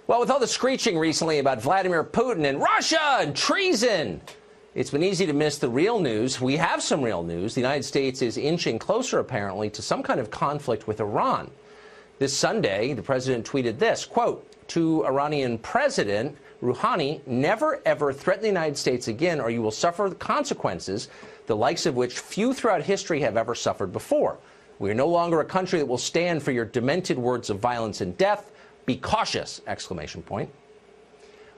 Well, with all the screeching recently about Vladimir Putin and Russia and treason, it's been easy to miss the real news. We have some real news. The United States is inching closer, apparently, to some kind of conflict with Iran. This Sunday, the president tweeted this, quote, to Iranian President Rouhani, never ever threaten the United States again or you will suffer the consequences, the likes of which few throughout history have ever suffered before. We are no longer a country that will stand for your demented words of violence and death. Be cautious! Exclamation point.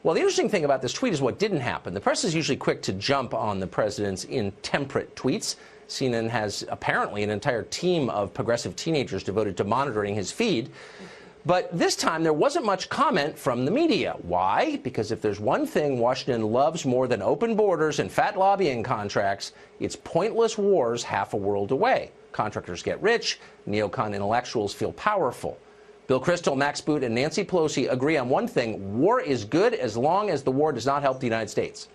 Well, the interesting thing about this tweet is what didn't happen. The press is usually quick to jump on the president's intemperate tweets. CNN has apparently an entire team of progressive teenagers devoted to monitoring his feed. But this time, there wasn't much comment from the media. Why? Because if there's one thing Washington loves more than open borders and fat lobbying contracts, it's pointless wars half a world away. Contractors get rich, neocon intellectuals feel powerful. Bill Kristol, Max Boot, and Nancy Pelosi agree on one thing. War is good as long as the war does not help the United States.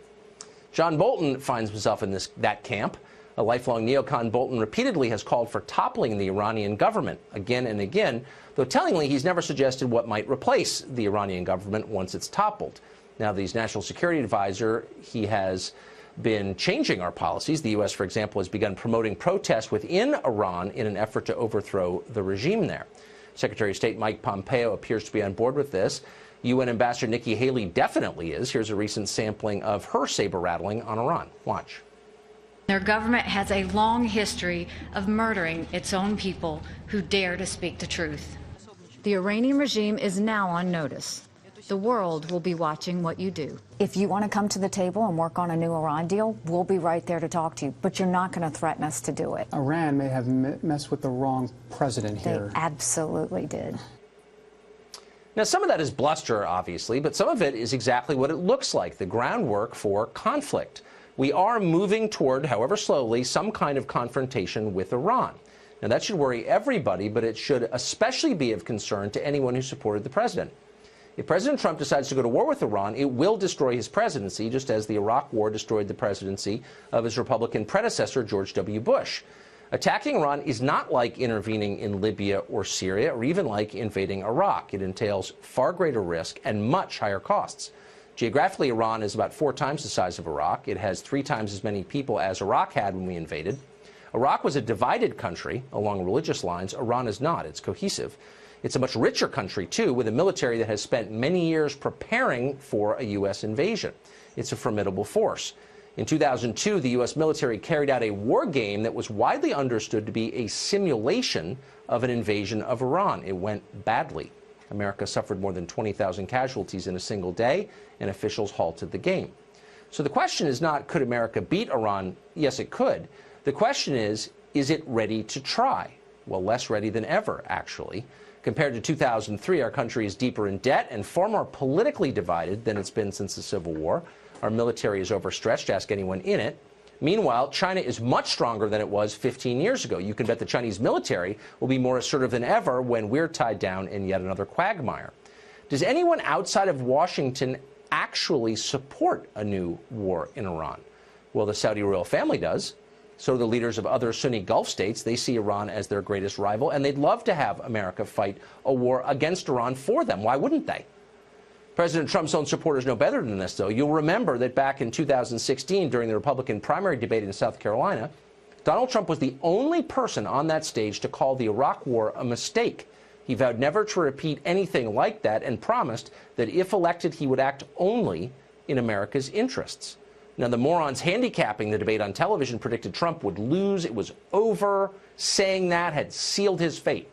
John Bolton finds himself in that camp. A lifelong neocon, Bolton repeatedly has called for toppling the Iranian government again and again, though tellingly he's never suggested what might replace the Iranian government once it's toppled. Now, that he's national security advisor, he has been changing our policies. The U.S., for example, has begun promoting protests within Iran in an effort to overthrow the regime there. Secretary of State Mike Pompeo appears to be on board with this. UN Ambassador Nikki Haley definitely is. Here's a recent sampling of her saber rattling on Iran. Watch. Their government has a long history of murdering its own people who dare to speak the truth. The Iranian regime is now on notice. The world will be watching what you do. If you want to come to the table and work on a new Iran deal, we'll be right there to talk to you. But you're not going to threaten us to do it. Iran may have messed with the wrong president here. They absolutely did. Now, some of that is bluster, obviously, but some of it is exactly what it looks like, the groundwork for conflict. We are moving toward, however slowly, some kind of confrontation with Iran. Now, that should worry everybody, but it should especially be of concern to anyone who supported the president. If President Trump decides to go to war with Iran, it will destroy his presidency, just as the Iraq War destroyed the presidency of his Republican predecessor, George W. Bush. Attacking Iran is not like intervening in Libya or Syria, or even like invading Iraq. It entails far greater risk and much higher costs. Geographically, Iran is about 4 times the size of Iraq. It has 3 times as many people as Iraq had when we invaded. Iraq was a divided country along religious lines. Iran is not. It's cohesive. It's a much richer country, too, with a military that has spent many years preparing for a U.S. invasion. It's a formidable force. In 2002, the U.S. military carried out a war game that was widely understood to be a simulation of an invasion of Iran. It went badly. America suffered more than 20,000 casualties in a single day, and officials halted the game. So the question is not, could America beat Iran? Yes, it could. The question is it ready to try? Well, less ready than ever, actually. Compared to 2003, our country is deeper in debt and far more politically divided than it's been since the Civil War. Our military is overstretched, ask anyone in it. Meanwhile, China is much stronger than it was 15 years ago. You can bet the Chinese military will be more assertive than ever when we're tied down in yet another quagmire. Does anyone outside of Washington actually support a new war in Iran? Well, the Saudi royal family does. So do the leaders of other Sunni Gulf states. They see Iran as their greatest rival, and they'd love to have America fight a war against Iran for them. Why wouldn't they? President Trump's own supporters know better than this, though. You'll remember that back in 2016, during the Republican primary debate in South Carolina, Donald Trump was the only person on that stage to call the Iraq War a mistake. He vowed never to repeat anything like that and promised that if elected, he would act only in America's interests. Now, the morons handicapping the debate on television predicted Trump would lose. It was over. Saying that had sealed his fate.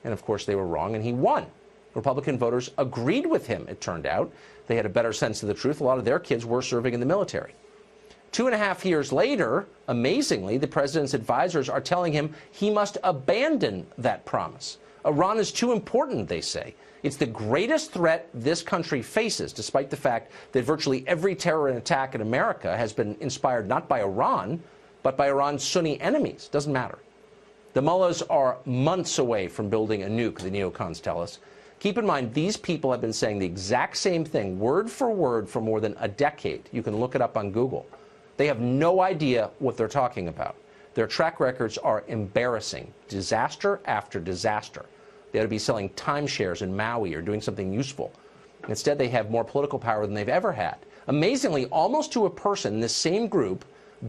And, of course, they were wrong, and he won. Republican voters agreed with him, it turned out. They had a better sense of the truth. A lot of their kids were serving in the military. 2.5 years later, amazingly, the president's advisors are telling him he must abandon that promise. Iran is too important, they say. It's the greatest threat this country faces, despite the fact that virtually every terror attack in America has been inspired not by Iran, but by Iran's Sunni enemies. Doesn't matter. The mullahs are months away from building a nuke, the neocons tell us. Keep in mind, these people have been saying the exact same thing, word for word, for more than a decade. You can look it up on Google. They have no idea what they're talking about. Their track records are embarrassing, disaster after disaster. They ought to be selling timeshares in Maui or doing something useful. Instead, they have more political power than they've ever had. Amazingly, almost to a person, this same group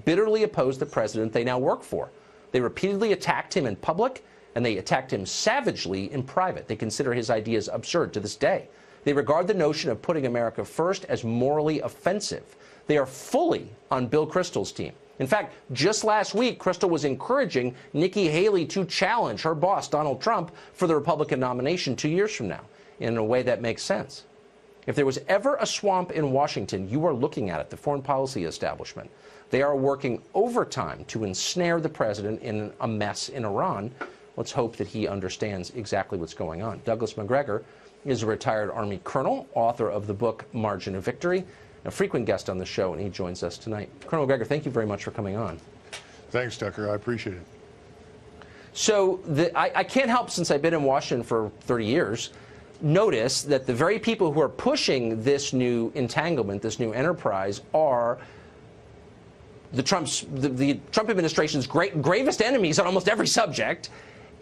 bitterly opposed the president they now work for. They repeatedly attacked him in public, and they attacked him savagely in private. They consider his ideas absurd to this day. They regard the notion of putting America first as morally offensive. They are fully on Bill Kristol's team. In fact, just last week, Kristol was encouraging Nikki Haley to challenge her boss, Donald Trump, for the Republican nomination 2 years from now, in a way that makes sense. If there was ever a swamp in Washington, you are looking at it, the foreign policy establishment. They are working overtime to ensnare the president in a mess in Iran. Let's hope that he understands exactly what's going on. Douglas McGregor is a retired Army colonel, author of the book Margin of Victory, a frequent guest on the show, and he joins us tonight. Colonel McGregor, thank you very much for coming on. Thanks, Tucker. I appreciate it. So I can't help, since I've been in Washington for 30 years, notice that the very people who are pushing this new entanglement, this new enterprise, are the Trump administration's gravest enemies on almost every subject.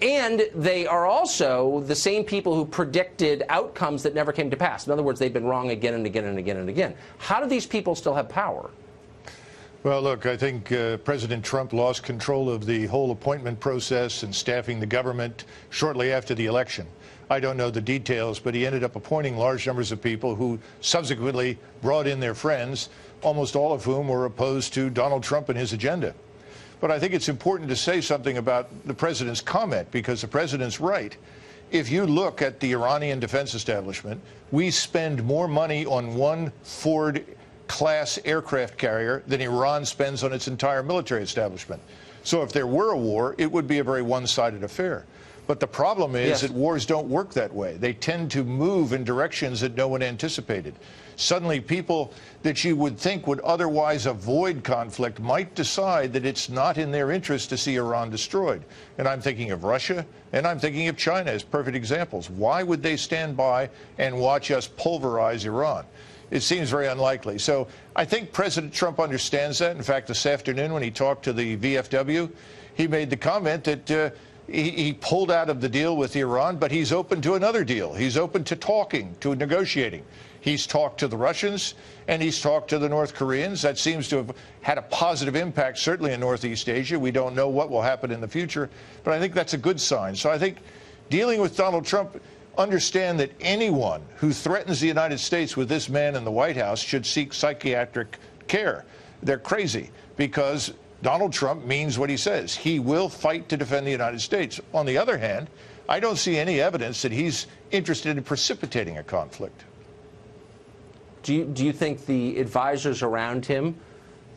And they are also the same people who predicted outcomes that never came to pass. In other words, they've been wrong again and again and again and again. How do these people still have power? Well, look, I think President Trump lost control of the whole appointment process and staffing the government shortly after the election. I don't know the details, but he ended up appointing large numbers of people who subsequently brought in their friends, almost all of whom were opposed to Donald Trump and his agenda. But I think it's important to say something about the president's comment, because the president's right. If you look at the Iranian defense establishment, we spend more money on one Ford-class aircraft carrier than Iran spends on its entire military establishment. So if there were a war, it would be a very one-sided affair. But the problem is that wars don't work that way. They tend to move in directions that no one anticipated. Suddenly, people that you would think would otherwise avoid conflict might decide that it's not in their interest to see Iran destroyed. And I'm thinking of Russia, and I'm thinking of China as perfect examples. Why would they stand by and watch us pulverize Iran? It seems very unlikely. So I think President Trump understands that. In fact, this afternoon when he talked to the VFW, he made the comment that he pulled out of the deal with Iran, but he's open to another deal. He's open to talking, to negotiating. He's talked to the Russians, and he's talked to the North Koreans. That seems to have had a positive impact, certainly in Northeast Asia. We don't know what will happen in the future, but I think that's a good sign. So I think dealing with Donald Trump, understand that anyone who threatens the United States with this man in the White House should seek psychiatric care. They're crazy, because Donald Trump means what he says. He will fight to defend the United States. On the other hand, I don't see any evidence that he's interested in precipitating a conflict. Do you think the advisors around him,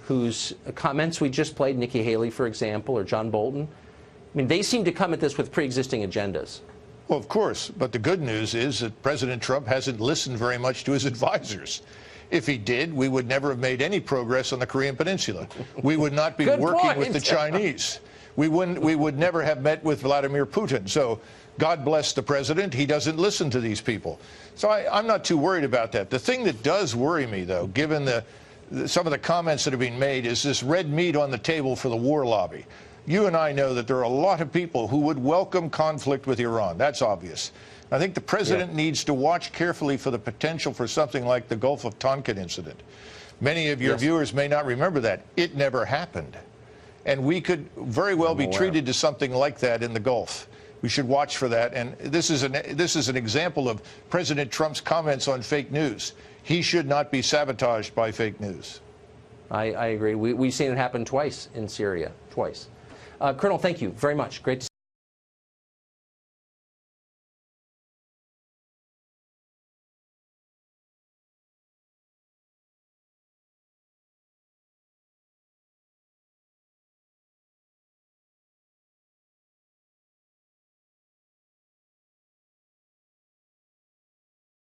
whose comments we just played, Nikki Haley, for example, or John Bolton, I mean, they seem to come at this with pre-existing agendas? Well, of course. But the good news is that President Trump hasn't listened very much to his advisors. If he did, we would never have made any progress on the Korean Peninsula. We would not be working with the Chinese. We would never have met with Vladimir Putin. So God bless the president. He doesn't listen to these people. So I'm not too worried about that. The thing that does worry me, though, given some of the comments that are being made, is this red meat on the table for the war lobby. You and I know that there are a lot of people who would welcome conflict with Iran. That's obvious. I think the president needs to watch carefully for the potential for something like the Gulf of Tonkin incident. Many of your viewers may not remember that. It never happened. And we could very well be treated to something like that in the Gulf. We should watch for that. And this is an example of President Trump's comments on fake news. He should not be sabotaged by fake news. I agree. We've seen it happen twice in Syria, twice. Colonel, thank you very much. Great to see you.